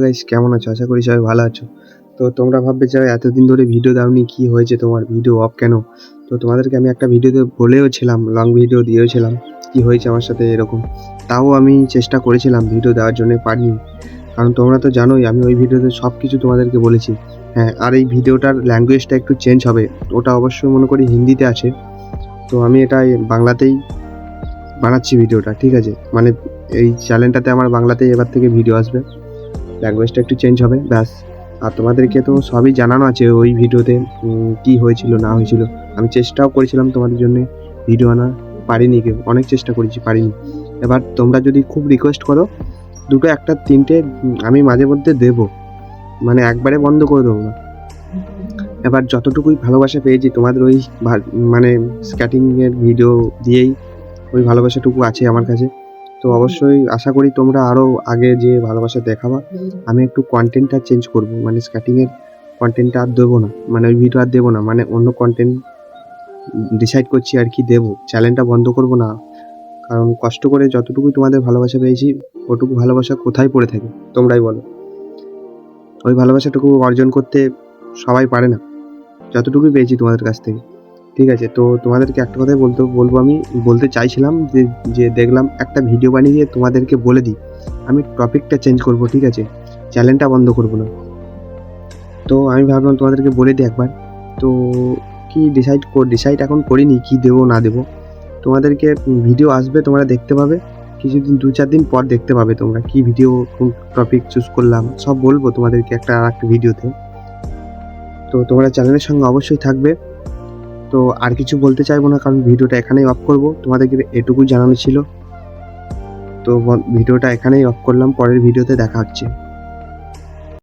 Guys, কেমন আছো? আশা করি সবাই ভালো আছো। তো তোমরা ভাববে যে এতদিন ধরে ভিডিও দাওনি, কি হয়েছে তোমার? ভিডিও অফ কেন? তো তোমাদেরকে আমি একটা ভিডিওতে বলেও ছিলাম, লং ভিডিও দিয়েওছিলাম কি হয়েছে আমার সাথে এরকম। তাও আমি চেষ্টা করেছিলাম ভিডিও দেওয়ার জন্য, পারিনি। কারণ তোমরা তো জানোই আমি ওই ভিডিওতে সব কিছু তোমাদেরকে বলেছি। হ্যাঁ, আর এই ভিডিওটার ল্যাঙ্গুয়েজটা একটু চেঞ্জ হবে। ওটা অবশ্যই মনে করি হিন্দিতে আছে, তো আমি এটা বাংলাতেই বানাচ্ছি ভিডিওটা, ঠিক আছে? মানে এই চ্যানেলটাতে আমার বাংলাতেই এবার থেকে ভিডিও আসবে, ল্যাঙ্গুয়েজটা একটু চেঞ্জ হবে, ব্যাস। আর তোমাদেরকে তো সবই জানানো আছে ওই ভিডিওতে, কি হয়েছিল না হয়েছিল। আমি চেষ্টাও করেছিলাম তোমাদের জন্য ভিডিও আনার, পারিনি। কেউ অনেক চেষ্টা করেছি, পারিনি। এবার তোমরা যদি খুব রিকোয়েস্ট করো, দুটো একটা তিনটে আমি মাঝে মধ্যে দেবো, মানে একবারে বন্ধ করে দেবো না। এবার যতটুকুই ভালোবাসা পেয়েছি তোমাদের ওই মানে স্কেটিংয়ের ভিডিও দিয়েই ওই ভালোবাসাটুকু আছে আমার কাছে। তো অবশ্যই আশা করি তোমরা আরও আগে যে ভালোবাসা দেখাবা। আমি একটু কন্টেন্টটা চেঞ্জ করব, মানে স্কেটিংয়ের কন্টেন্টটা আর দেবো না, মানে ওই ভিডিও আর দেবো না, মানে অন্য কন্টেন্ট ডিসাইড করছি আর কি দেবো। চ্যানেলটা বন্ধ করব না, কারণ কষ্ট করে যতটুকুই তোমাদের ভালোবাসা পেয়েছি ওটুকু ভালোবাসা কোথায় পড়ে থাকে তোমরাই বলো। ওই ভালোবাসাটুকু অর্জন করতে সবাই পারে না, যতটুকুই পেয়েছি তোমাদের কাছ থেকে, ঠিক আছে? তো তোমাদেরকে একটা কথাই বলবো, আমি বলতে চাইছিলাম যে যে দেখলাম একটা ভিডিও বানিয়ে দিয়ে তোমাদেরকে বলে দিই আমি টপিকটা চেঞ্জ করব, ঠিক আছে? চ্যানেলটা বন্ধ করব না। তো আমি ভাবলাম তোমাদেরকে বলে দিই একবার। তো কি ডিসাইড এখন করিনি কি দেবো না দেবো। তোমাদেরকে ভিডিও আসবে, তোমরা দেখতে পাবে কিছুদিন, 2-4 দিন পর দেখতে পাবে তোমরা কি ভিডিও, কোন টপিক চুজ করলাম সব বলবো তোমাদেরকে একটা ভিডিওতে। তো তোমরা চ্যানেলের সঙ্গে অবশ্যই থাকবে। তো আর কিছু বলতে চাইবো না, কারণ ভিডিওটা এখানেই অফ করব, তোমাদেরকে এটুকুই জানানো ছিল। তো ভিডিওটা এখানেই অফ করলাম, পরের ভিডিওতে দেখা হচ্ছে।